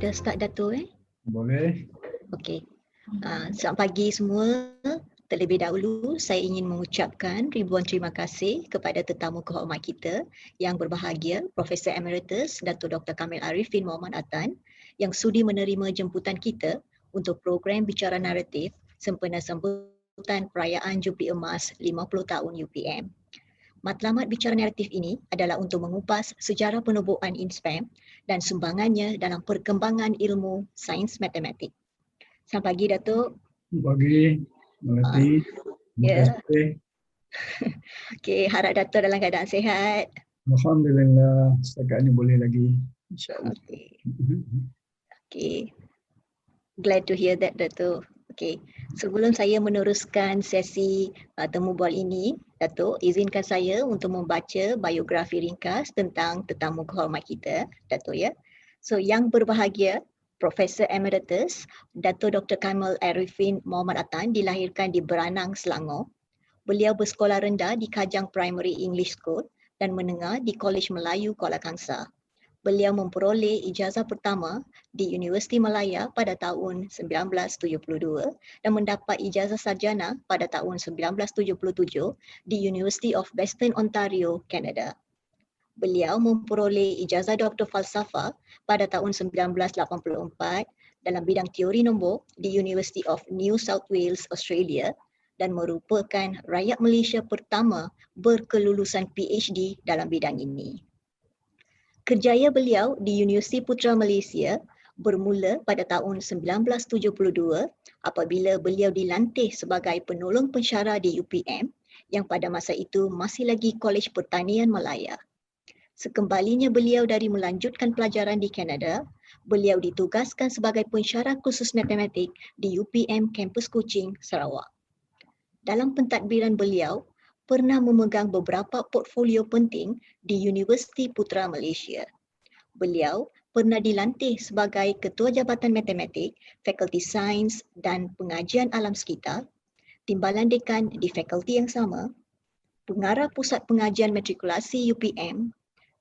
Kita start Dato' Boleh. Okey. Selamat pagi semua. Terlebih dahulu saya ingin mengucapkan ribuan terima kasih kepada tetamu kehormat kita yang berbahagia Profesor Emeritus Dato' Dr. Kamil Arifin Mohamed Attan yang sudi menerima jemputan kita untuk program Bicara Naratif sempena sambutan perayaan Jubli Emas 50 tahun UPM. Matlamat Bicara Naratif ini adalah untuk mengupas sejarah penubuhan INSPAM dan sumbangannya dalam perkembangan ilmu sains matematik. Selamat pagi, Datuk. Selamat pagi, Melati. Terima kasih. Okey, harap Datuk dalam keadaan sihat. Alhamdulillah, setakat ini boleh lagi. InsyaAllah. Okey. Glad to hear that, Datuk. Okey, sebelum saya meneruskan sesi temu bual ini, Datuk, izinkan saya untuk membaca biografi ringkas tentang tetamu kehormat kita, Datuk ya. So, yang berbahagia, Profesor Emeritus Dato' Dr. Kamil Arifin Mohamed Attan dilahirkan di Beranang, Selangor. Beliau bersekolah rendah di Kajang Primary English School dan menengah di Kolej Melayu Kuala Kangsar. Beliau memperoleh ijazah pertama di Universiti Malaya pada tahun 1972 dan mendapat ijazah sarjana pada tahun 1977 di University of Western Ontario, Canada. Beliau memperoleh ijazah Doktor Falsafah pada tahun 1984 dalam bidang teori nombor di University of New South Wales, Australia dan merupakan rakyat Malaysia pertama berkelulusan PhD dalam bidang ini. Kerjaya beliau di Universiti Putra Malaysia bermula pada tahun 1972 apabila beliau dilantik sebagai penolong pensyarah di UPM yang pada masa itu masih lagi Kolej Pertanian Malaya. Sekembalinya beliau dari melanjutkan pelajaran di Kanada, beliau ditugaskan sebagai pensyarah khusus matematik di UPM Kampus Kuching, Sarawak. Dalam pentadbiran beliau, pernah memegang beberapa portfolio penting di Universiti Putra Malaysia. Beliau pernah dilantik sebagai Ketua Jabatan Matematik, Fakulti Sains dan Pengajian Alam Sekitar, Timbalan Dekan di fakulti yang sama, Pengarah Pusat Pengajian Matrikulasi UPM,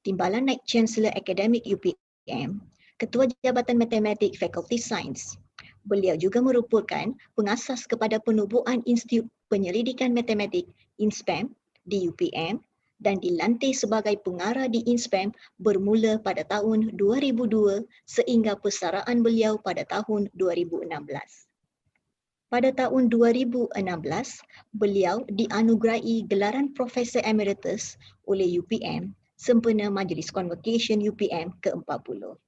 Timbalan Naik Chancellor Akademik UPM, Ketua Jabatan Matematik Fakulti Sains. Beliau juga merupakan pengasas kepada penubuhan Institut Penyelidikan Matematik INSPAM di UPM dan dilantik sebagai pengarah di INSPAM bermula pada tahun 2002 sehingga persaraan beliau pada tahun 2016. Pada tahun 2016, beliau dianugerahi gelaran Profesor Emeritus oleh UPM sempena Majlis Convocation UPM ke-40.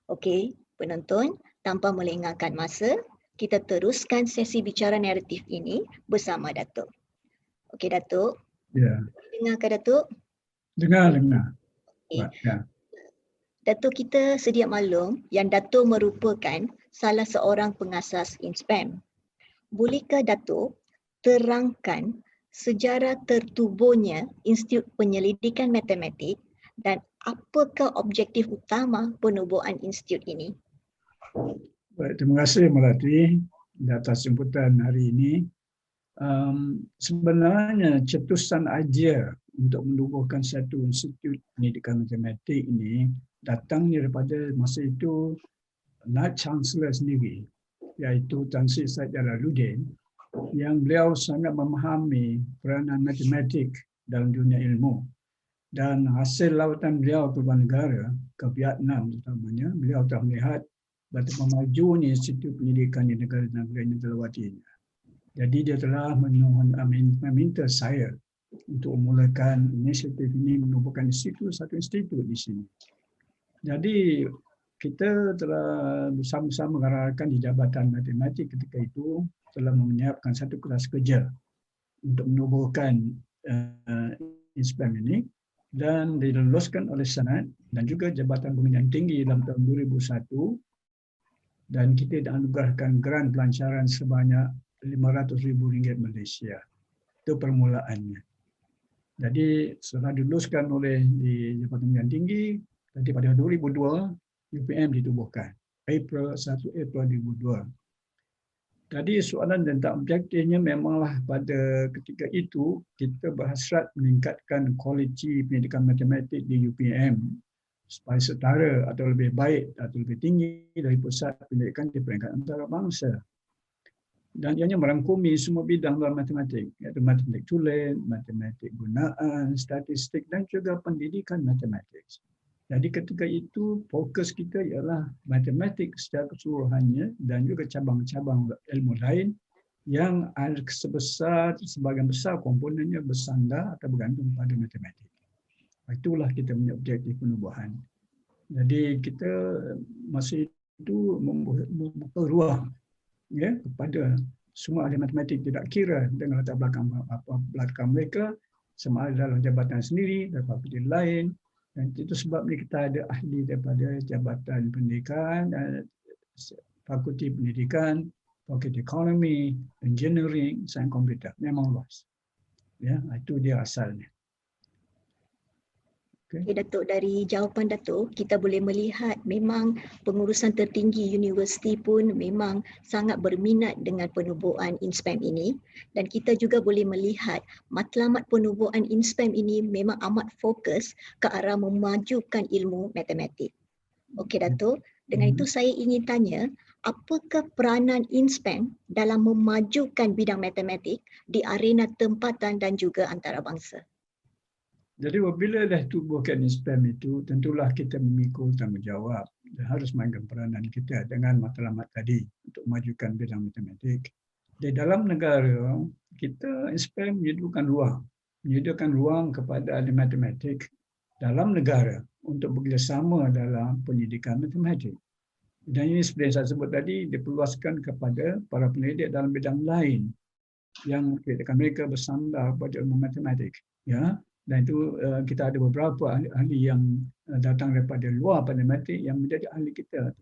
Okey, penonton, tanpa melengahkan masa, kita teruskan sesi bicara naratif ini bersama Datuk. Okey, Datuk. Ya. Dengar ke Datuk? Dengar. Okay. Ya. Datuk kita sedia maklum yang Datuk merupakan salah seorang pengasas INSPAM. Bolehkah Datuk terangkan sejarah tertubuhnya Institut Penyelidikan Matematik dan apakah objektif utama penubuhan institut ini? Baik, terima kasih Melati atas jemputan hari ini. Sebenarnya cetusan idea untuk menubuhkan satu institut pendidikan matematik ini datang daripada masa itu Naib Chancellor sendiri, iaitu Tan Sri Said Jalaluddin, yang beliau sangat memahami peranan matematik dalam dunia ilmu. Dan hasil lawatan beliau ke luar negara, ke Vietnam terutamanya, beliau telah melihat betapa majunya institut pendidikan di negara-negara yang terlewatinya. Jadi dia telah meminta saya untuk memulakan inisiatif ini, menubuhkan satu institut di sini. Jadi kita telah bersama-sama mengarahkan di Jabatan Matematik ketika itu telah menyiapkan satu kelas kerja untuk menubuhkan INSPAM ini dan diluluskan oleh Senat dan juga Jabatan Pembinaan Tinggi dalam tahun 2001 dan kita dianugerahkan grant pelancaran sebanyak RM500,000 Malaysia. Itu permulaannya. Jadi setelah diluluskan oleh di Jabatan Pembinaan Tinggi, jadi pada 2002 UPM ditubuhkan. 1 April 2002. Jadi soalan tentang objektifnya memanglah pada ketika itu kita berhasrat meningkatkan kualiti pendidikan matematik di UPM supaya setara atau lebih baik atau lebih tinggi dari pusat pendidikan di peringkat antarabangsa. Dan ianya merangkumi semua bidang dalam matematik, iaitu matematik tulen, matematik gunaan, statistik dan juga pendidikan matematik. Jadi ketika itu fokus kita ialah matematik secara keseluruhannya dan juga cabang-cabang ilmu lain yang ada sebagian besar komponennya bersandar atau bergantung pada matematik. Itulah kita punya objektif penubuhan. Jadi kita masih itu membuka ruang ya kepada semua ahli matematik, tidak kira dengan latar belakang mereka, sama ada dalam jabatan sendiri dan fakulti lain. Dan itu sebab kita ada ahli daripada jabatan pendidikan, fakulti pendidikan, fakulti ekonomi, engineering, sains komputer. Memang luas. Ya, itu dia asalnya. Okay, Datuk, dari jawapan Datuk, kita boleh melihat memang pengurusan tertinggi universiti pun memang sangat berminat dengan penubuhan InSPAM ini, dan kita juga boleh melihat matlamat penubuhan InSPAM ini memang amat fokus ke arah memajukan ilmu matematik. Okey Datuk, dengan itu saya ingin tanya, apakah peranan InSPAM dalam memajukan bidang matematik di arena tempatan dan juga antarabangsa? Jadi apabila dah tubuhkan InSPAM itu, tentulah kita memikul tanggungjawab dan harus mainkan peranan kita dengan matlamat tadi untuk memajukan bidang matematik. Di dalam negara, kita InSPAM menyediakan ruang kepada ahli matematik dalam negara untuk bekerjasama dalam pendidikan matematik. Dan ini seperti yang saya sebut tadi, diperluaskan kepada para pendidik dalam bidang lain yang mereka bersandar pada ilmu matematik. Ya. Dan itu kita ada beberapa ahli yang datang daripada luar matematik yang menjadi ahli kita.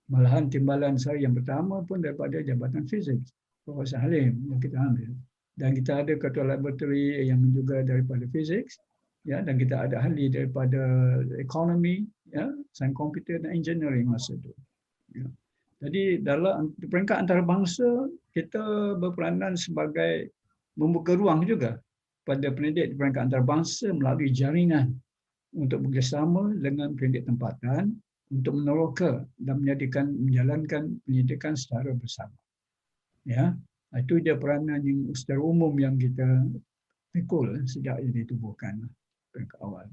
Malahan timbalan saya yang pertama pun daripada Jabatan Fizik, Profesor Halim yang kita ambil. Dan kita ada ketua laboratory yang juga daripada fizik, ya, dan kita ada ahli daripada ekonomi, ya, sains komputer dan engineering masa itu. Ya. Jadi dalam peringkat antarabangsa kita berperanan sebagai membuka ruang juga pada pendidik di peringkat antarabangsa melalui jaringan untuk bekerjasama dengan pendidik tempatan untuk meneroka dan menjalankan pendidikan secara bersama. Ya, itu dia peranan yang secara umum yang kita pikul sejak ini ditubuhkan peringkat awal.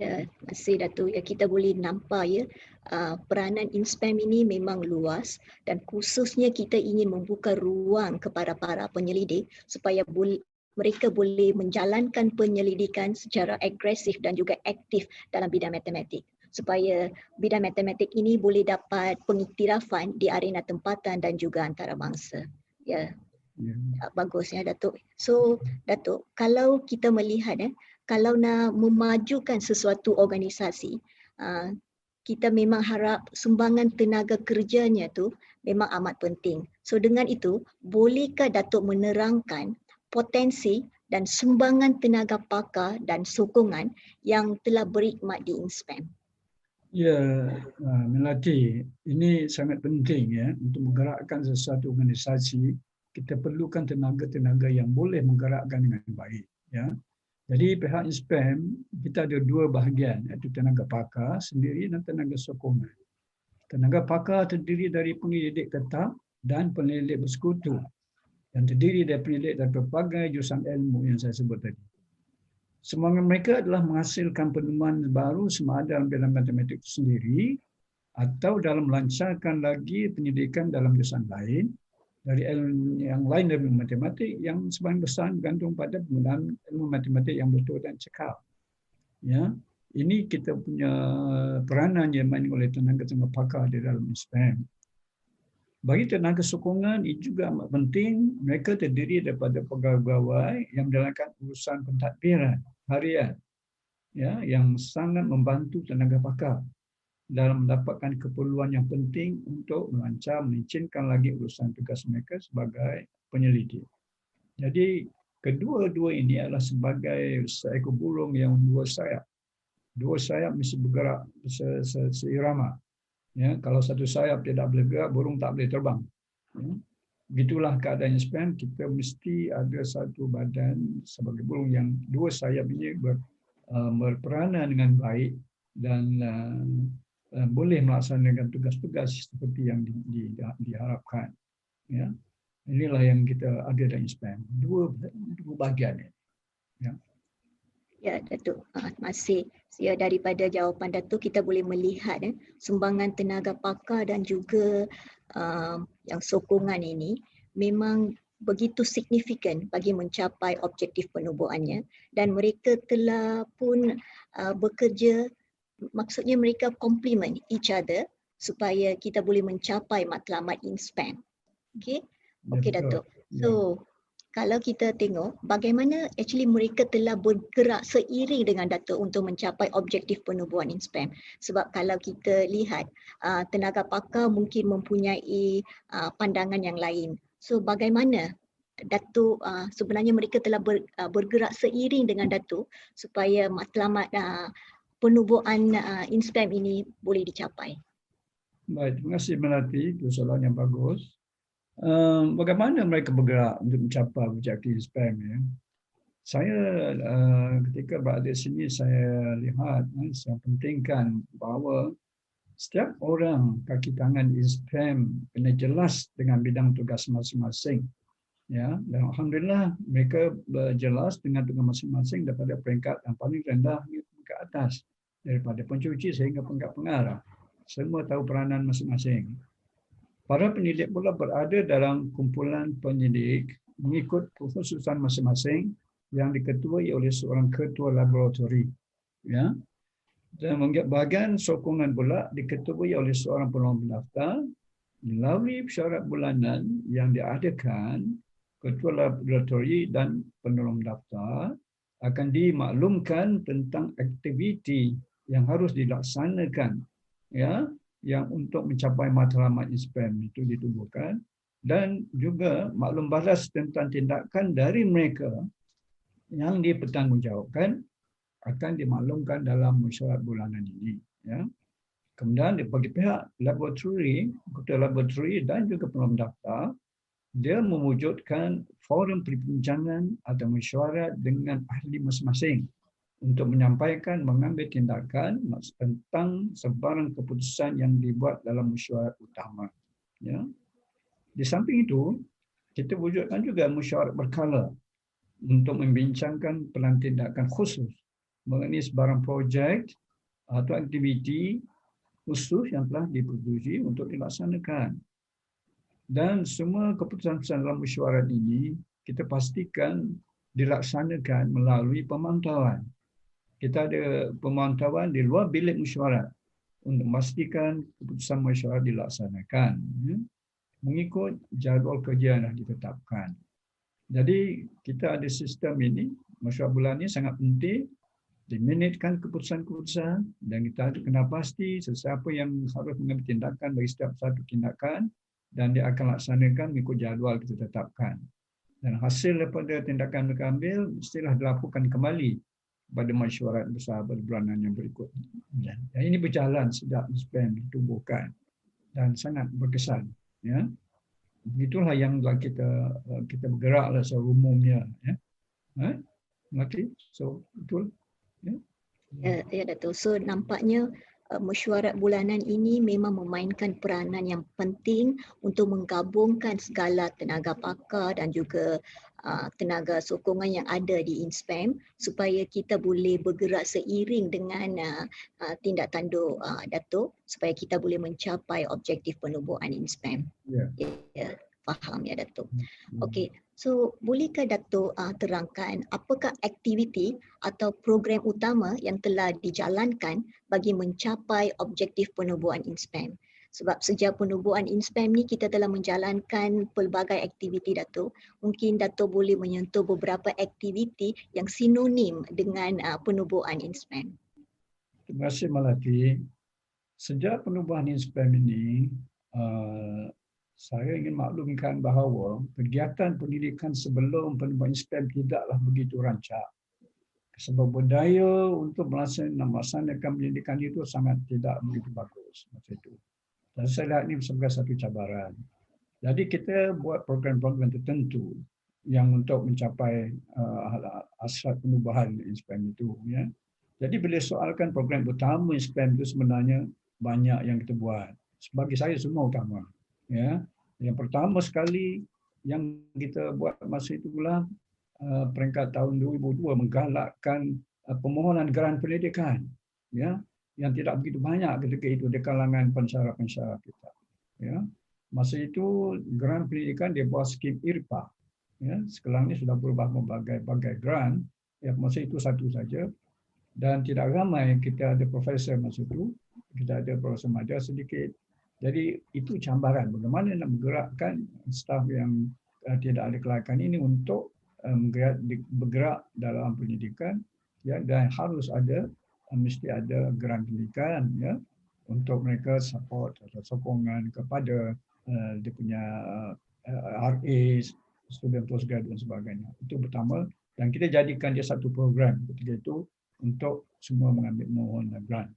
Ya, terima kasih Datuk. Ya, kita boleh nampak ya peranan InSPAM ini memang luas dan khususnya kita ingin membuka ruang kepada para penyelidik supaya mereka boleh menjalankan penyelidikan secara agresif dan juga aktif dalam bidang matematik supaya bidang matematik ini boleh dapat pengiktirafan di arena tempatan dan juga antarabangsa. Ya. Bagus ya Datuk. So Datuk, kalau kita melihat kalau nak memajukan sesuatu organisasi, kita memang harap sumbangan tenaga kerjanya tu memang amat penting. So dengan itu, bolehkah Datuk menerangkan potensi dan sumbangan tenaga pakar dan sokongan yang telah berkhidmat di InSPAM? Ya, Melati, ini sangat penting ya untuk menggerakkan sesuatu organisasi. Kita perlukan tenaga-tenaga yang boleh menggerakkan dengan baik. Ya, jadi pihak InSPAM kita ada dua bahagian, iaitu tenaga pakar sendiri dan tenaga sokongan. Tenaga pakar terdiri dari pendidik tetap dan pendidik bersekutu, yang terdiri dari pendidik dari berbagai jurusan ilmu yang saya sebut tadi. Semangat mereka adalah menghasilkan penemuan baru sama ada dalam bidang matematik itu sendiri atau dalam melancarkan lagi pendidikan dalam jurusan lain dari ilmu yang lain dari matematik yang sebagian besar bergantung pada penggunaan ilmu matematik yang betul dan cekal. Ya, ini kita punya peranan yang dimainkan oleh tenaga-tenaga pakar di dalam InSPAM. Bagi tenaga sokongan itu juga amat penting. Mereka terdiri daripada pegawai yang menjalankan urusan pentadbiran harian, ya, yang sangat membantu tenaga pakar dalam mendapatkan keperluan yang penting untuk melancarkan lagi urusan tugas mereka sebagai penyelidik. Jadi kedua-dua ini adalah sebagai seekor burung yang dua sayap. Dua sayap mesti bergerak seirama. Ya, kalau satu sayap tidak boleh bergerak, burung tak boleh terbang. Ya. Begitulah keadaan InSPAM, kita mesti ada satu badan sebagai burung yang dua sayap ini berperanan dengan baik dan boleh melaksanakan tugas-tugas seperti yang diharapkan. Ya, inilah yang kita ada dalam INSPAM. Dua bahagian ini. Ya. Ya, Datuk. Terima kasih. Ya, daripada jawapan Datuk, kita boleh melihat sumbangan tenaga pakar dan juga yang sokongan ini memang begitu signifikan bagi mencapai objektif penubuhannya, dan mereka telah pun bekerja, maksudnya mereka complement each other supaya kita boleh mencapai matlamat INSPAM. Okey, okey Datuk. So, kalau kita tengok bagaimana actually mereka telah bergerak seiring dengan Datuk untuk mencapai objektif penubuhan INSPAM. Sebab kalau kita lihat tenaga pakar mungkin mempunyai pandangan yang lain. So bagaimana Datuk sebenarnya mereka telah bergerak seiring dengan Datuk supaya matlamat penubuhan INSPAM ini boleh dicapai? Baik, terima kasih Melati. Itu soalan yang bagus. Bagaimana mereka bergerak untuk mencapai objektif INSPAM? Ya? Saya ketika berada di sini, saya lihat, saya pentingkan bahawa setiap orang kaki tangan INSPAM kena jelas dengan bidang tugas masing-masing. Ya, dan alhamdulillah mereka berjelas dengan tugas masing-masing daripada peringkat yang paling rendah ke atas, daripada pencuci sehingga peringkat pengarah. Semua tahu peranan masing-masing. Para penyidik pula berada dalam kumpulan penyidik mengikut kekhususan masing-masing yang diketuai oleh seorang ketua laboratori. Ya. Dan bahagian sokongan pula diketuai oleh seorang penolong pendaftar melalui syarat bulanan yang diadakan. Ketua laboratori dan penolong daftar akan dimaklumkan tentang aktiviti yang harus dilaksanakan, ya, yang untuk mencapai matlamat INSPAM itu ditubuhkan, dan juga maklum balas tentang tindakan dari mereka yang dipertanggungjawabkan akan dimaklumkan dalam mesyuarat bulanan ini. Ya. Kemudian bagi pihak laboratori, ketua laboratori dan juga penolong daftar, dia mewujudkan forum perbincangan atau mesyuarat dengan ahli masing-masing untuk menyampaikan, mengambil tindakan tentang sebarang keputusan yang dibuat dalam mesyuarat utama. Ya. Di samping itu, kita wujudkan juga mesyuarat berkala untuk membincangkan pelan tindakan khusus mengenai sebarang projek atau aktiviti khusus yang telah dipersetujui untuk dilaksanakan. Dan semua keputusan dalam mesyuarat ini kita pastikan dilaksanakan melalui pemantauan. Kita ada pemantauan di luar bilik mesyuarat untuk memastikan keputusan mesyuarat dilaksanakan mengikut jadual kerja yang ditetapkan. Jadi kita ada sistem ini, mesyuarat bulan ini sangat penting, diminitkan keputusan-keputusan, dan kita ada kena pasti sesiapa yang harus mengambil tindakan bagi setiap satu tindakan, dan dia akan laksanakan mengikut jadual kita tetapkan. Dan hasil daripada tindakan mereka ambil mestilah dilaporkan kembali pada mesyuarat besar pada bulanan yang berikut. Dan ini berjalan sejak INSPAM ditubuhkan dan sangat berkesan. Ya, itulah yang kita bergeraklah secara umumnya. Ya, okay. So betul. Ya. Ya Datuk. So nampaknya mesyuarat bulanan ini memang memainkan peranan yang penting untuk menggabungkan segala tenaga pakar dan juga tenaga sokongan yang ada di INSPAM supaya kita boleh bergerak seiring dengan tindak tanduk Datuk supaya kita boleh mencapai objektif penubuhan INSPAM. Ya, faham ya Datuk. Okey. So, bolehkah Datuk terangkan apakah aktiviti atau program utama yang telah dijalankan bagi mencapai objektif penubuhan INSPAM? Sebab sejak penubuhan INSPAM ni kita telah menjalankan pelbagai aktiviti Datuk. Mungkin Datuk boleh menyentuh beberapa aktiviti yang sinonim dengan penubuhan INSPAM. Terima kasih Melati. Sejak penubuhan INSPAM ini, saya ingin maklumkan bahawa kegiatan pendidikan sebelum penubuhan INSPAM tidaklah begitu rancak. Sebab budaya untuk melaksanakan pendidikan itu sangat tidak begitu bagus masa itu. Dan saya lihat ini sebagai satu cabaran. Jadi kita buat program-program tertentu yang untuk mencapai hasrat penubuhan INSPAM itu. Ya. Jadi bila soalkan program utama SPAM itu sebenarnya banyak yang kita buat. Bagi saya semua utama. Ya, yang pertama sekali yang kita buat masa itu pula peringkat tahun 2002 menggalakkan permohonan geran pendidikan. Ya, yang tidak begitu banyak ketika itu di kalangan pensyarah-pensyarah kita. Ya, masa itu geran pendidikan dia buat skim IRPA. Ya, sekarang ini sudah berubah berbagai geran. Ya, masa itu satu saja. Dan tidak ramai kita ada profesor masa itu, kita ada profesor majar sedikit. Jadi itu cabaran bagaimana nak menggerakkan staf yang tidak ada kelayakan ini untuk bergerak dalam pendidikan, ya, dan harus ada mesti ada geran pendidikan, ya, untuk mereka support atau sokongan kepada dia punya RAs, student postgrad dan sebagainya. Itu pertama, dan kita jadikan dia satu program ketika itu untuk semua mengambil mohon grant.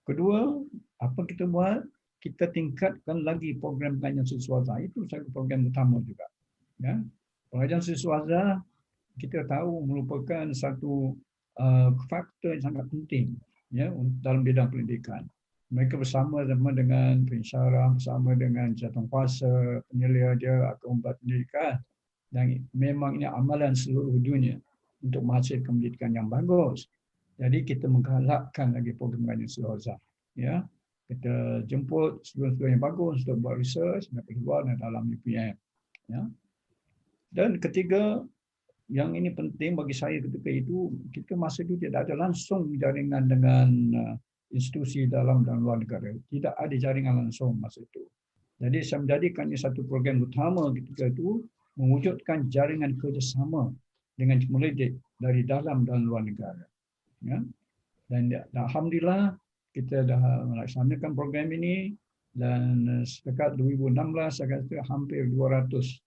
Kedua, apa kita buat? Kita tingkatkan lagi program pengajian siswaza. Itu satu program utama juga. Ya. Pengajian siswaza kita tahu merupakan satu faktor yang sangat penting, ya, dalam bidang pendidikan. Mereka bersama dengan pensyarah, bersama dengan jawatankuasa, penyelia dia akan membuat pendidikan. Dan memang ini amalan seluruh dunia untuk menghasilkan pendidikan yang bagus. Jadi kita menggalakkan lagi program pengajian siswaza. Ya, kita jemput student-student yang bagus untuk buat research dan keluar dalam UPM. Ya. Dan ketiga, yang ini penting bagi saya ketika itu, kita masa itu tidak ada langsung jaringan dengan institusi dalam dan luar negara. Tidak ada jaringan langsung masa itu. Jadi saya menjadikan ini satu program utama ketika itu, mewujudkan jaringan kerjasama dengan pendidik dari dalam dan luar negara. Ya. Dan alhamdulillah kita dah melaksanakan program ini, dan sejak 2016 saya kata hampir 200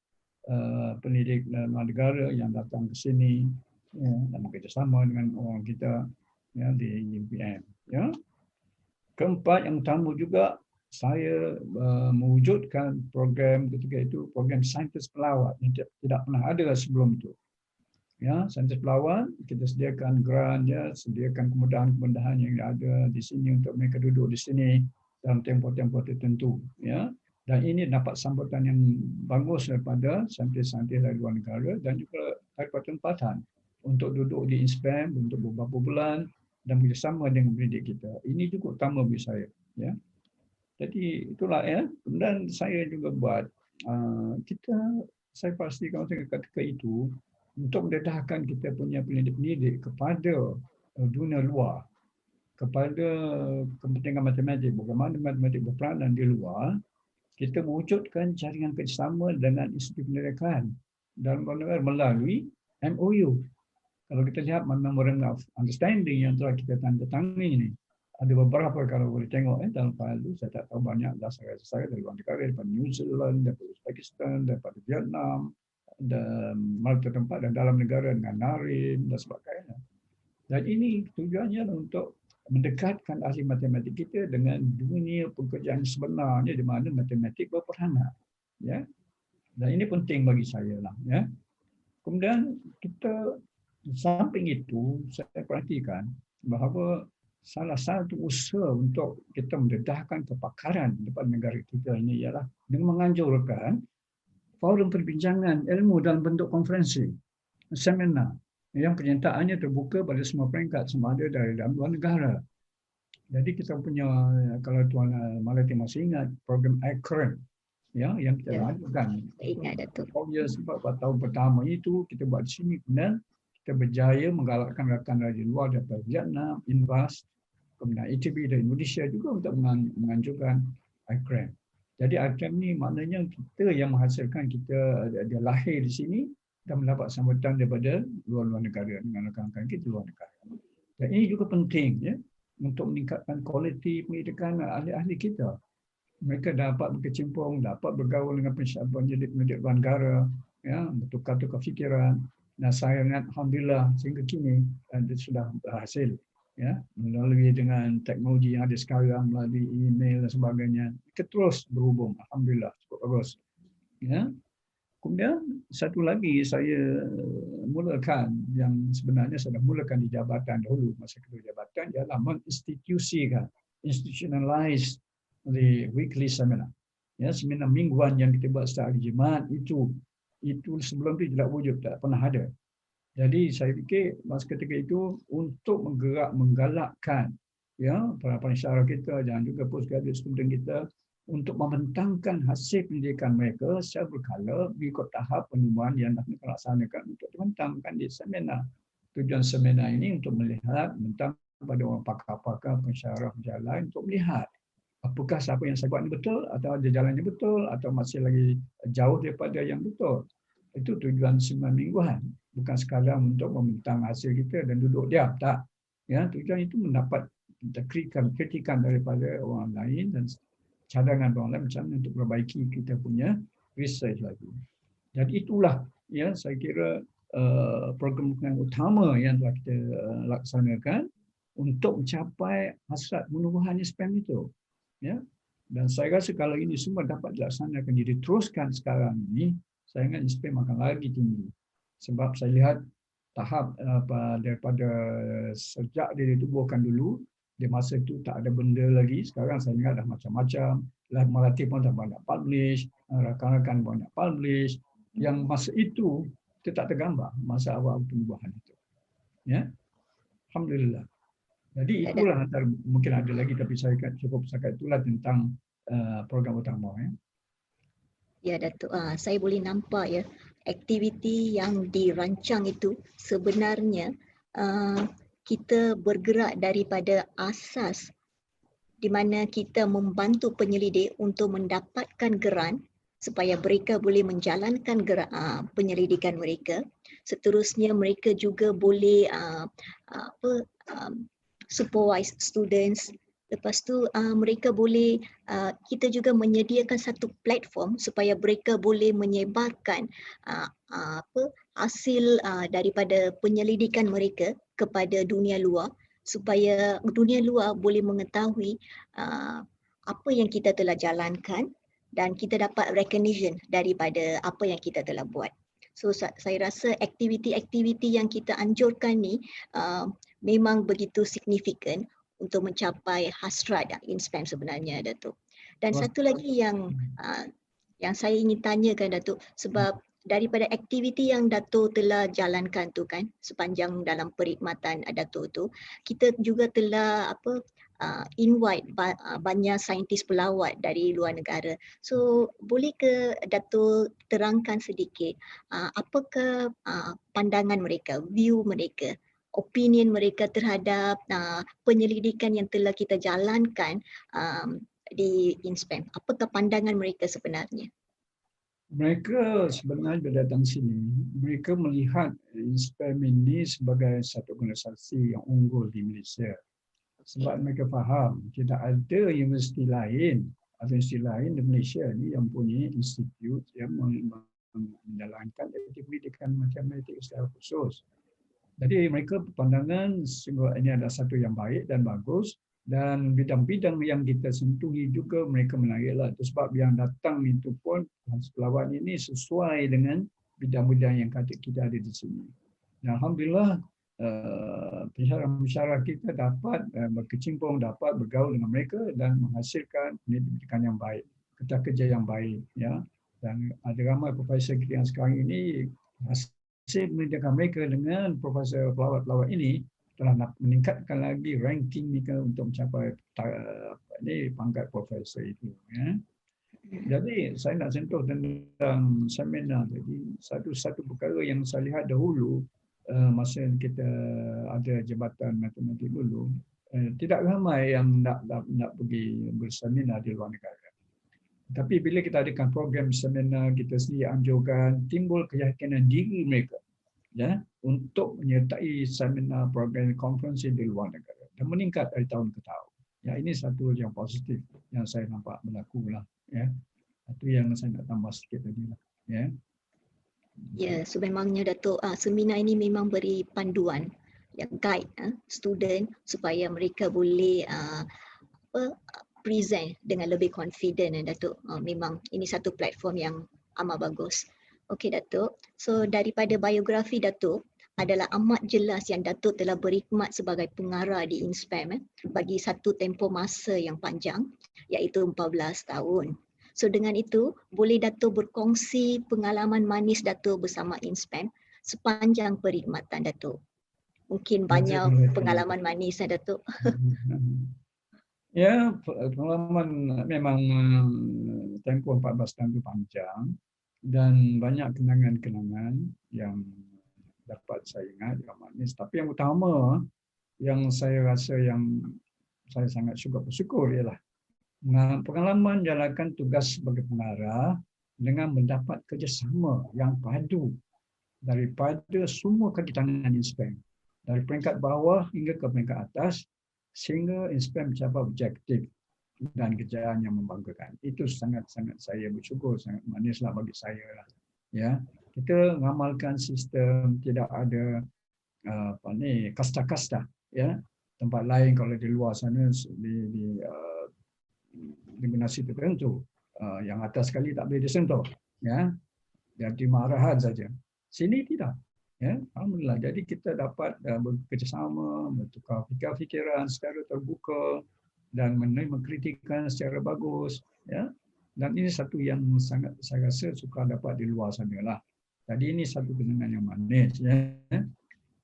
pendidik dan luar negara yang datang ke sini, ya, dan bekerjasama dengan orang kita, ya, di UPM. Ya. Keempat yang utama juga, saya mewujudkan program ketika itu, program saintis pelawat yang tidak pernah ada sebelum itu. Ya, saintis pelawat, kita sediakan grant, ya, sediakan kemudahan-kemudahan yang ada di sini untuk mereka duduk di sini dalam tempoh-tempoh tertentu. Ya. Dan ini dapat sambutan yang bagus daripada saintis-saintis dari luar negara dan juga daripada tempatan untuk duduk di INSPAM untuk beberapa bulan dan bersama dengan pendidik kita. Ini juga utama bagi saya. Ya. Jadi itulah, ya. Kemudian saya juga buat, saya pastikan ketika itu, untuk mendedahkan kita punya pendidik-pendidik kepada dunia luar, kepada kepentingan matematik, bagaimana matematik berperanan di luar, kita mewujudkan jaringan kerjasama dengan institusi pendidikan dalam negara melalui MOU. Kalau kita lihat Memorandum of Understanding yang telah kita tanda-tangani ini, ada beberapa, kalau boleh tengok dalam file itu, saya tak tahu banyak dasar-dasar dari luar negara, daripada New Zealand, daripada Uzbekistan, daripada Vietnam, dan Malta tempat, dan dalam negara dengan Narin dan sebagainya. Dan ini tujuannya untuk mendekatkan ahli matematik kita dengan dunia pekerjaan sebenarnya di mana matematik berperanan. Ya. Dan ini penting bagi saya lah. Ya. Kemudian kita, samping itu, saya perhatikan bahawa salah satu usaha untuk kita mendedahkan kepakaran depan negara kita ini ialah dengan menganjurkan forum perbincangan ilmu dalam bentuk konferensi, seminar, yang penyertaannya terbuka pada semua peringkat, sama ada dari dalam luar negara. Jadi kita punya, kalau Tuan Malati masih ingat, program ACRN, ya, yang kita lakukan. Ingat, Datuk. Sebab tahun pertama itu kita buat di sini, kemudian kita berjaya menggalakkan rakan dari luar, daripada Vietnam, Invas, kemudian ITB dari Indonesia juga untuk menganjurkan ACRN. Jadi ACRN ni maknanya kita yang menghasilkan, dia lahir di sini dan mendapat sambutan daripada luar-luar negara dengan rakan-rakan kita luar negara. Dan ini juga penting, ya, untuk meningkatkan kualiti pendidikan ahli-ahli kita. Mereka dapat berkecimpung, dapat bergaul dengan pendidik-pendidik luar negara, ya, bertukar-tukar fikiran. Dan saya ingat alhamdulillah sehingga kini dia sudah berhasil. Ya, melalui dengan teknologi yang ada sekarang, melalui email dan sebagainya, kita terus berhubung. Alhamdulillah, cukup bagus. Ya. Kemudian satu lagi saya mulakan yang sebenarnya saya dah mulakan di jabatan dahulu masa ketua jabatan ialah menginstitusikan, institutionalize the weekly seminar. Ya, seminar mingguan yang kita buat setiap hari Jumaat itu sebelum itu tidak wujud, tak pernah ada. Jadi saya fikir masa ketika itu untuk menggalakkan ya para pensyarah kita dan juga postgraduate student kita untuk membentangkan hasil pendidikan mereka secara berkala mengikut tahap penemuan yang nak dilaksanakan untuk dibentangkan di seminar. Tujuan seminar ini untuk melihat tentang pada orang pakar-pakar pensyarah lain untuk melihat apakah siapa yang saya buat ini betul atau ada jalannya betul atau masih lagi jauh daripada yang betul. Itu tujuan seminar mingguan, bukan sekadar untuk membentang hasil kita dan duduk diam, tak. Ya, tujuan itu mendapat kritikan daripada orang lain dan cadangan orang lain macam mana untuk perbaiki kita punya research lagi. Jadi itulah ya saya kira program utama yang telah kita laksanakan untuk mencapai hasrat penubuhan SPM itu. Ya. Dan saya rasa kalau ini semua dapat dilaksanakan, diteruskan sekarang ini, saya ingat SPM akan lagi tinggi. Sebab saya lihat tahap daripada sejak dia ditubuhkan dulu, di masa itu tak ada benda lagi. Sekarang saya ingat dah macam-macam. Melati pun dah banyak publish, rakan-rakan banyak publish. Yang masa itu kita tak tergambar masa awal penubuhan itu. Ya, alhamdulillah. Jadi itulah antara, mungkin ada lagi tapi saya cukup setakat itulah tentang program utama. Ya Datuk, saya boleh nampak ya aktiviti yang dirancang itu sebenarnya kita bergerak daripada asas di mana kita membantu penyelidik untuk mendapatkan geran supaya mereka boleh menjalankan penyelidikan mereka. Seterusnya mereka juga boleh supervise students. Lepas tu mereka boleh, kita juga menyediakan satu platform supaya mereka boleh menyebarkan hasil daripada penyelidikan mereka kepada dunia luar supaya dunia luar boleh mengetahui apa yang kita telah jalankan dan kita dapat recognition daripada apa yang kita telah buat. So saya rasa aktiviti-aktiviti yang kita anjurkan ni memang begitu signifikan untuk mencapai hasrat InSPAM sebenarnya, Datuk. Dan satu lagi yang saya ingin tanyakan, Datuk, sebab daripada aktiviti yang Datuk telah jalankan tu kan sepanjang dalam perkhidmatan Datuk tu, kita juga telah invite banyak saintis pelawat dari luar negara. So boleh ke Datuk terangkan sedikit apakah pandangan mereka, view mereka, opinion mereka terhadap penyelidikan yang telah kita jalankan di InSPAM? Apakah pandangan mereka sebenarnya? Mereka sebenarnya datang sini, mereka melihat InSPAM ini sebagai satu organisasi yang unggul di Malaysia. Sebab mereka faham tidak ada universiti lain di Malaysia ni yang punya institut yang menjalankan pendidikan matematik secara khusus. Jadi mereka berpandangan sungguh ini adalah satu yang baik dan bagus, dan bidang-bidang yang kita sentuhi juga mereka menariklah. Itu sebab yang datang itu pun pelawat ini sesuai dengan bidang-bidang yang kita ada di sini. Dan alhamdulillah pensyarah kita dapat berkecimpung, dapat bergaul dengan mereka dan menghasilkan pendidikan yang baik, kerja yang baik, ya. Dan ada ramai profesor kita yang sekarang ini hasil pendidikan mereka dengan profesor pelawat-pelawat ini telah meningkatkan lagi ranking mereka untuk mencapai pangkat profesor itu. Ya. Jadi saya nak sentuh tentang seminar tadi, satu perkara yang saya lihat dahulu masa kita ada jabatan matematik dulu, tidak ramai yang nak pergi berseminar di luar negara. Tapi bila kita adakan program seminar, kita sendiri anjurkan timbul keyakinan diri mereka, ya, untuk menyertai seminar program konferensi di luar negara dan meningkat dari tahun ke tahun. Ya, ini satu yang positif yang saya nampak berlaku lah. Ya, itu yang saya nak tambah sikit tadi lah. Ya. Ya, sememangnya Datuk, seminar ini memang beri panduan yang guide student supaya mereka boleh present dengan lebih confident, Datuk. Memang ini satu platform yang amat bagus. Okey Datuk. So daripada biografi Datuk adalah amat jelas yang Datuk telah berkhidmat sebagai pengarah di InSpam bagi satu tempoh masa yang panjang iaitu 14 tahun. So dengan itu, boleh Datuk berkongsi pengalaman manis Datuk bersama InSpam sepanjang perkhidmatan Datuk. Mungkin banyak pengalaman manis Datuk. Ya, pengalaman memang tempoh 14 tahun itu panjang dan banyak kenangan-kenangan yang dapat saya ingat yang manis. Tapi yang utama yang saya rasa yang saya sangat bersyukur ialah pengalaman jalankan tugas sebagai pengarah dengan mendapat kerjasama yang padu daripada semua kaki tangan InSpam. Dari peringkat bawah hingga ke peringkat atas sehingga InSpam mencapai objektif dan kejayaan yang membanggakan. Itu sangat-sangat saya bersyukur, sangat manislah bagi saya lah. Ya, kita mengamalkan sistem tidak ada kasta-kasta. Ya, tempat lain kalau di luar sana di dominasi tertentu, yang atas sekali tak boleh disentuh. Ya, jadi arahan saja. Sini tidak. Ya, alhamdulillah. Jadi kita dapat bekerjasama, bertukar fikiran secara terbuka dan menerima kritikan secara bagus. Ya, dan ini satu yang sangat saya rasa suka dapat di luar sana lah. Jadi ini satu kenangan yang manis. Ya.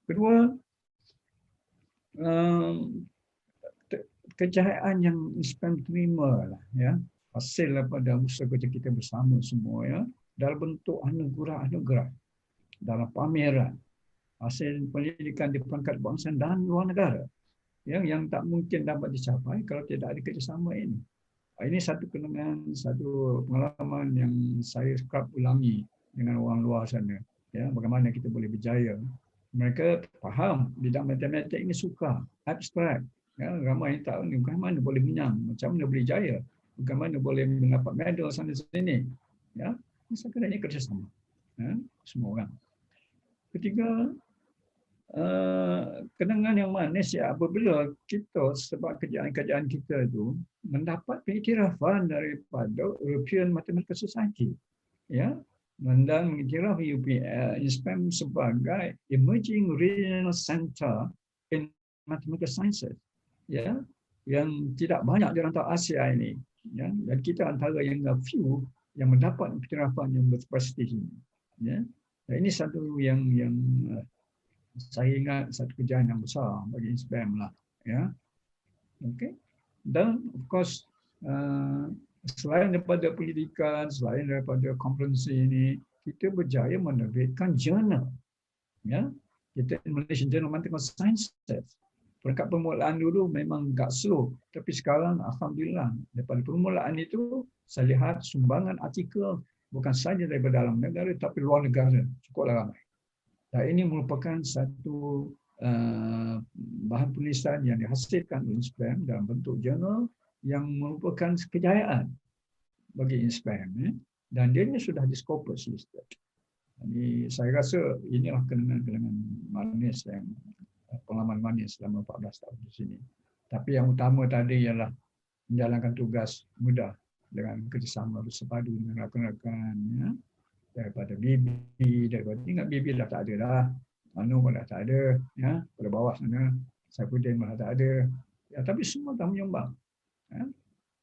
Kedua, kejayaan yang InSpam terima lah. Ya, hasil daripada usaha kerja kita bersama semua ya, dalam bentuk anugerah-anugerah, dalam pameran, hasil pendidikan di peringkat bangsa dan luar negara yang tak mungkin dapat dicapai kalau tidak ada kerjasama ini. Ini satu kenangan, satu pengalaman yang saya kerap ulangi dengan orang luar sana. Ya, bagaimana kita boleh berjaya. Mereka faham bidang matematik ini suka, abstrak. Ya, ramai yang tahu ni bagaimana boleh menang, macam mana boleh jaya, bagaimana boleh mendapat medal sana sini. Ya, sekadar kerjasama. Ya, semua orang. Ketiga, kenangan yang manis ya apabila kita sebab kerjaan-kerjaan kita itu mendapat pengiktirafan daripada European Mathematical Society, ya, dan mengiktiraf InSpam sebagai Emerging Regional Center in Mathematical Sciences, ya, yang tidak banyak di rantau Asia ini, ya, dan kita antara yang few yang mendapat pengiktirafan yang berprestij ini, ya. Dan ini satu yang saya ingat satu kejayaan yang besar bagi InSpam lah, ya. Okay. Dan of course selain daripada pendidikan, selain daripada konferensi ini, kita berjaya menerbitkan jurnal, ya. Kita Malaysian Journal of Mathematical Sciences. Peringkat permulaan dulu memang agak slow, tapi sekarang alhamdulillah daripada permulaan itu saya lihat sumbangan artikel bukan sahaja daripada dalam negara tapi luar negara cukuplah ramai. Dan ini merupakan satu bahan tulisan yang dihasilkan oleh InSpam dalam bentuk jurnal yang merupakan kejayaan bagi InSpam. Dan dia ini sudah di Scopus listed. Jadi saya rasa inilah kenangan-kenangan manis yang pengalaman manis selama 14 tahun di sini. Tapi yang utama tadi ialah menjalankan tugas mudah dengan kerjasama bersepadu dengan rakan-rakan, ya. Daripada BB, daripada ingat BB dah tak ada dah, Manu pun dah tak ada, ya, pada bawah sana Saifuddin pun dah tak ada, ya, tapi semua dah menyumbang, ya.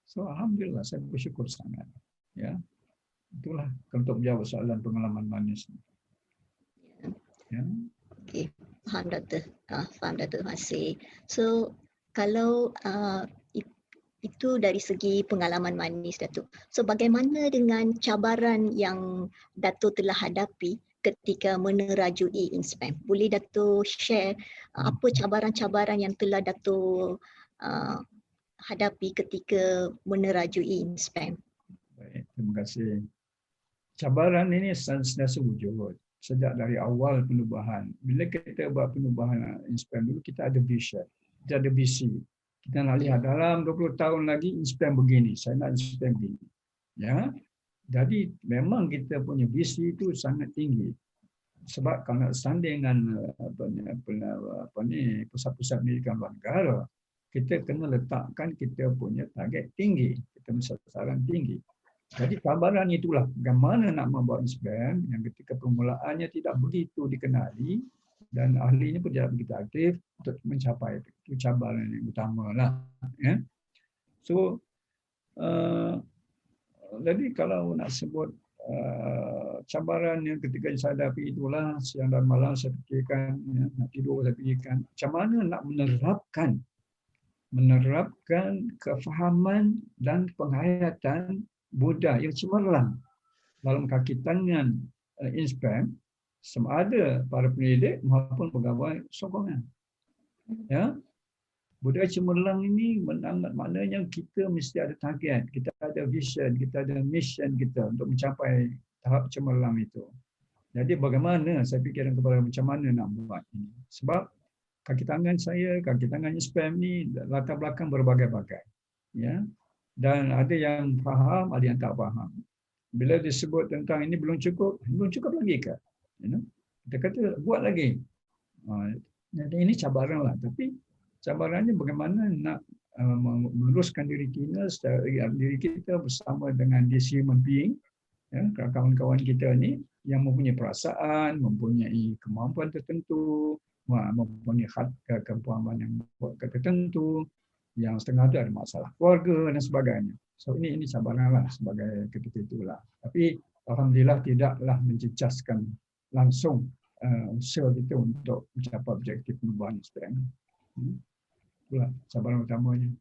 So alhamdulillah saya bersyukur sangat, ya. Itulah untuk menjawab soalan pengalaman manis, ya. Okey, faham Doktor. Faham Doktor, terima kasih. So kalau itu dari segi pengalaman manis Datuk. So bagaimana dengan cabaran yang Datuk telah hadapi ketika menerajui InSpam? Boleh Datuk share apa cabaran-cabaran yang telah Datuk hadapi ketika menerajui InSpam? Baik, terima kasih. Cabaran ini sentiasa wujud sejak dari awal penubuhan. Bila kita buat penubuhan InSpam dulu, kita ada vision, kita ada visi. Kita nak lihat dalam 20 tahun lagi InSpam begini, saya nak InSpam begini. Ya. Jadi memang kita punya visi itu sangat tinggi. Sebab kalau nak sanding dengan pusat-pusat pendidikan luar negara, kita kena letakkan kita punya target tinggi, kita punya sasaran tinggi. Jadi cabaran itulah bagaimana nak membuat INSPAM yang ketika permulaannya tidak begitu dikenali dan ahli ini pun tidak begitu aktif untuk mencapai itu cabaran yang utama lah. Ya. So, jadi kalau nak sebut cabaran yang ketika saya hadapi itulah siang dan malam saya fikirkan, ya, nak tidur saya fikirkan, macam mana nak menerapkan kefahaman dan penghayatan Buddha yang cemerlang dalam kaki tangan INSPAM sama ada para pendidik maupun pegawai sokongan. Ya, budaya cemerlang ini maknanya kita mesti ada target, kita ada vision, kita ada mission kita untuk mencapai tahap cemerlang itu. Jadi bagaimana saya fikirkan kepada macam mana nak buat ini. Sebab kaki tangan saya, kaki tangan INSPAM ni latar belakang berbagai-bagai. Ya. Dan ada yang faham, ada yang tak faham. Bila disebut tentang ini belum cukup lagi ke? Kita kata buat lagi. Ini cabaran lah. Tapi cabarannya bagaimana nak meluruskan diri kita bersama dengan this human being, ya, kawan-kawan kita ni yang mempunyai perasaan, mempunyai kemampuan tertentu, mempunyai kemampuan yang tertentu, yang setengah itu ada masalah keluarga dan sebagainya. So ini cabaran lah sebagai ketika itulah. Tapi alhamdulillah tidaklah mencecaskan langsung usaha kita untuk mencapai objektif perubahan INSPAM. Itulah cabaran utamanya.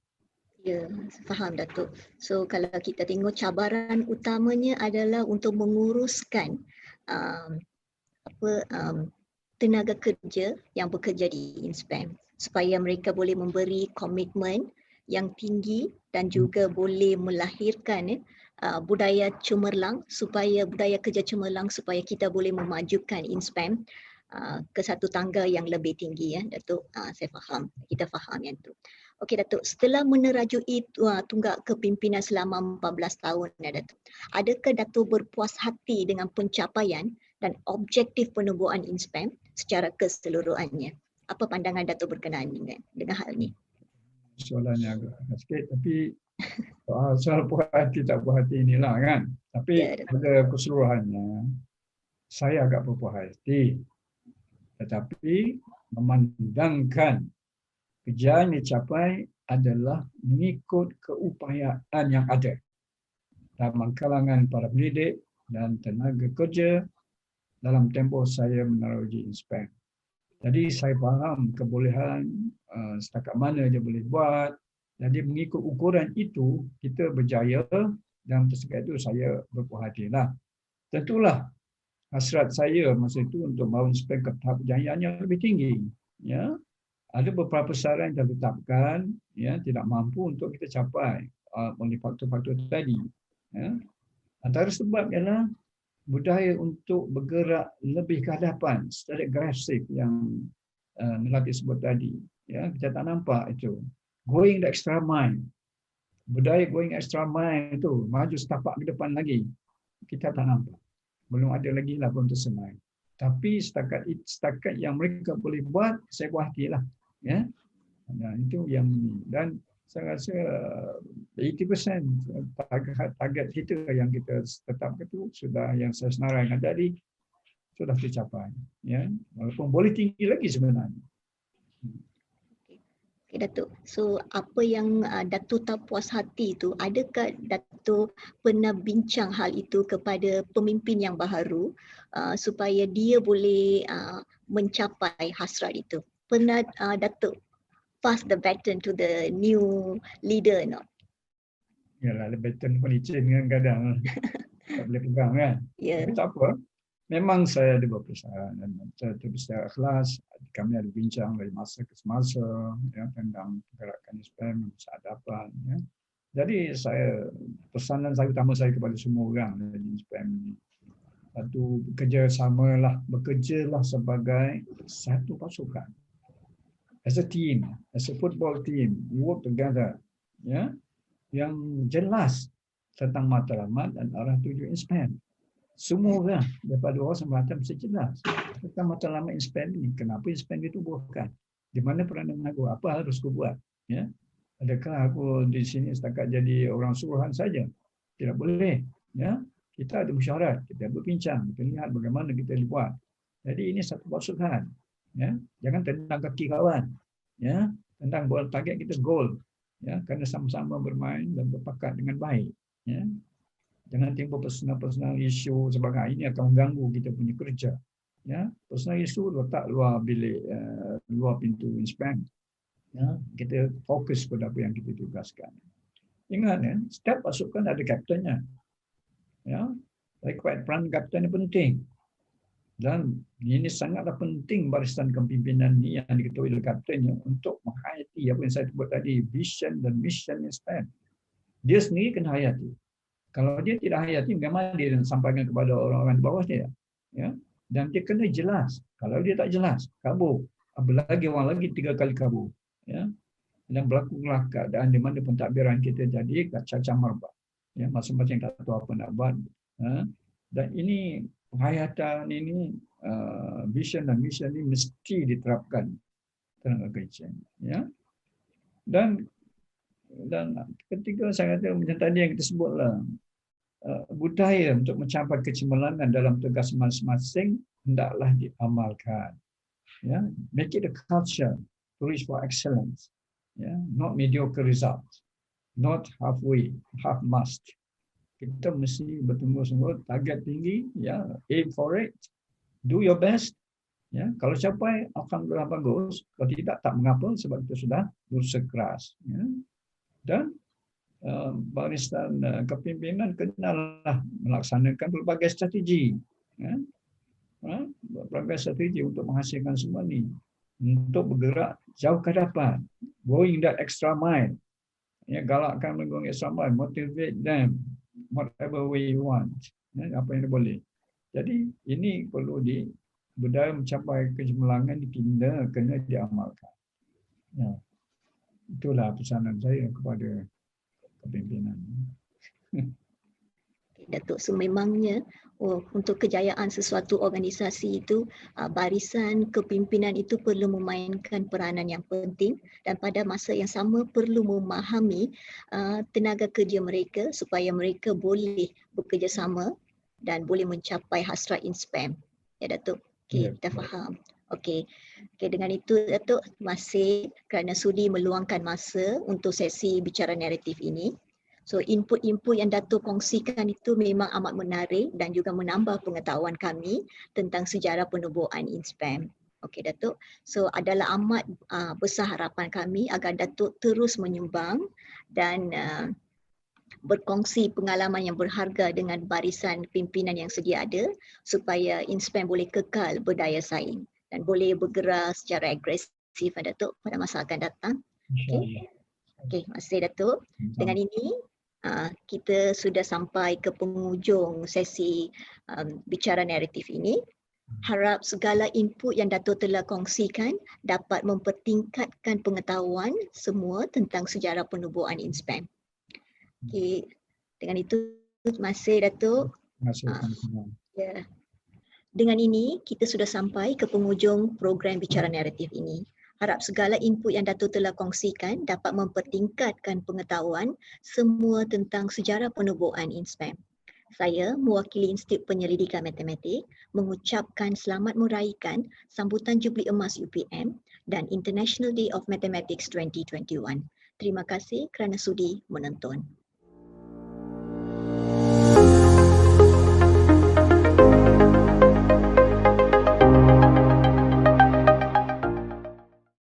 Ya, faham Datuk. So kalau kita tengok cabaran utamanya adalah untuk menguruskan tenaga kerja yang bekerja di INSPAM supaya mereka boleh memberi komitmen yang tinggi dan juga boleh melahirkan budaya cemerlang, supaya budaya kerja cemerlang supaya kita boleh memajukan INSPAM ke satu tangga yang lebih tinggi, ya Datuk. Saya faham, kita faham yang tu. Okey Datuk, setelah menerajui tunggak kepimpinan selama 14 tahun, ya Datuk, adakah Datuk berpuas hati dengan pencapaian dan objektif penubuhan INSPAM secara keseluruhannya? Apa pandangan Datuk berkenaan dengan hal ini? Soalannya agak sikit, tapi soal puas hati tak puas hati inilah kan. Tapi pada keseluruhannya, saya agak berpuas hati. Tetapi memandangkan kejayaan yang dicapai adalah mengikut keupayaan yang ada dalam kalangan para pendidik dan tenaga kerja dalam tempoh saya menerogi INSPAM. Jadi saya faham kebolehan setakat mana dia boleh buat. Jadi mengikut ukuran itu kita berjaya dan setakat itu saya berpuas hatilah. Tentulah hasrat saya masa itu untuk bawa INSPAM ke tahap kejayaan yang lebih tinggi. Ya, ada beberapa syarat yang ditetapkan, ya, tidak mampu untuk kita capai oleh faktor-faktor tadi. Ya. Antara sebab ialah budaya untuk bergerak lebih ke hadapan secara agresif yang Melati sebut tadi. Ya, kita tak nampak itu. Going the extra mile. Budaya going extra mile itu, maju setapak ke depan lagi. Kita tak nampak. Belum ada lagi lah belum tersemai. Tapi setakat yang mereka boleh buat, saya puas hatilah. Ya. Nah, itu yang ini. Dan saya rasa 80% target kita yang kita tetapkan itu sudah, yang saya senaraikan tadi sudah tercapai. Ya. Walaupun boleh tinggi lagi sebenarnya. Okay, Datuk. So apa yang Datuk tak puas hati itu, adakah Datuk pernah bincang hal itu kepada pemimpin yang baru supaya dia boleh mencapai hasrat itu? Pernah Datuk pass the baton to the new leader or not? Yalah, baton pun licin kan kadang. Tak boleh pegang kan. Yeah. Tapi tak apa. Memang saya ada berpesan dan secara ikhlas kami ada bincang dari masa ke semasa, ya, tentang pergerakan INSPAM, peradaban. Ya. Jadi pesanan saya utama saya kepada semua orang dari INSPAM ini, satu, bekerjalah sebagai satu pasukan. As a team, as a football team, we work together. Ya, yang jelas tentang matlamat dan arah tuju INSPAM. Semua orang daripada orang semacam mesti jelas tentang matlamat INSPAM ini. Kenapa INSPAM ditubuhkan? Di mana peranan aku? Apa harus aku buat? Ya, adakah aku di sini setakat jadi orang suruhan saja? Tidak boleh. Ya, kita ada mesyuarat, kita berbincang, kita lihat bagaimana kita buat. Jadi ini satu pasukan. Ya, jangan tendang kaki kawan. Ya, tendang bola target kita gol. Ya, kerana sama-sama bermain dan berpakat dengan baik. Ya, jangan timbul personal isu sebagainya, ini akan mengganggu kita punya kerja. Ya, personal isu letak luar bilik, luar pintu inspect. Ya, kita fokus pada apa yang kita tugaskan. Ingat ya, setiap pasukan ada kaptennya. Ya, peran kapten ini penting. Dan ini sangatlah penting barisan kepimpinan ini yang diketuai oleh kaptennya untuk menghayati apa yang saya sebut tadi, vision dan mission instead. Dia sendiri kena hayati. Kalau dia tidak hayati, memang dia sampaikan kepada orang-orang di bawah dia. Ya. Dan dia kena jelas. Kalau dia tak jelas, kabur. Apalagi orang lagi 3 kali kabur. Ya. Dan berlakulah keadaan di mana pentadbiran kita jadi cacah marbah. Ya, masing-masing tak tahu apa nak buat. Dan ini penghayatan ini, vision dan mission ini mesti diterapkan tenaga kerja. Ya. Dan ketiga saya kata macam tadi yang kita sebutlah, budaya untuk mencapai kecemerlangan dalam tugas masing-masing hendaklah diamalkan. Ya, make it a culture to reach for excellence. Ya, not mediocre results, not halfway, half-mast. Kita mesti betul-betul target tinggi, ya, aim for it, do your best. Ya, kalau capai alhamdulillah bagus, kalau tidak tak mengapa sebab kita sudah berusaha keras. Ya. Dan barisan kepimpinan kenalah melaksanakan berbagai strategi. Ya. Berbagai strategi untuk menghasilkan semua ini. Untuk bergerak jauh ke hadapan. Going that extra mile. Ya, galakkan going extra mile. Motivate them. Whatever way you want. Ya, apa yang boleh. Jadi ini perlu budaya mencapai kecemerlangan kena diamalkan. Ya. Itulah pesanan saya kepada kepimpinan. Datuk, sememangnya untuk kejayaan sesuatu organisasi itu, barisan kepimpinan itu perlu memainkan peranan yang penting dan pada masa yang sama perlu memahami tenaga kerja mereka supaya mereka boleh bekerjasama dan boleh mencapai hasrat INSPAM. Ya Datuk, okay, kita faham. Okey, dengan itu Datuk, masih kerana sudi meluangkan masa untuk sesi bicara naratif ini. So input-input yang Datuk kongsikan itu memang amat menarik dan juga menambah pengetahuan kami tentang sejarah penubuhan INSPAM. Okey Datuk, so adalah amat besar harapan kami agar Datuk terus menyumbang dan berkongsi pengalaman yang berharga dengan barisan pimpinan yang sedia ada supaya INSPAM boleh kekal berdaya saing dan boleh bergerak secara agresif Datuk pada masa akan datang. Okey. Okey, terima kasih Datuk. Dengan ini kita sudah sampai ke penghujung sesi bicara naratif ini. Harap segala input yang Datuk telah kongsikan dapat mempertingkatkan pengetahuan semua tentang sejarah penubuhan INSPAM. Okey, dengan itu terima kasih Datuk. Ya. Dengan ini kita sudah sampai ke penghujung program bicara naratif ini. Harap segala input yang Datuk telah kongsikan dapat mempertingkatkan pengetahuan semua tentang sejarah penubuhan INSPAM. Saya, mewakili Institut Penyelidikan Matematik, mengucapkan selamat meraihkan sambutan Jubli Emas UPM dan International Day of Mathematics 2021. Terima kasih kerana sudi menonton.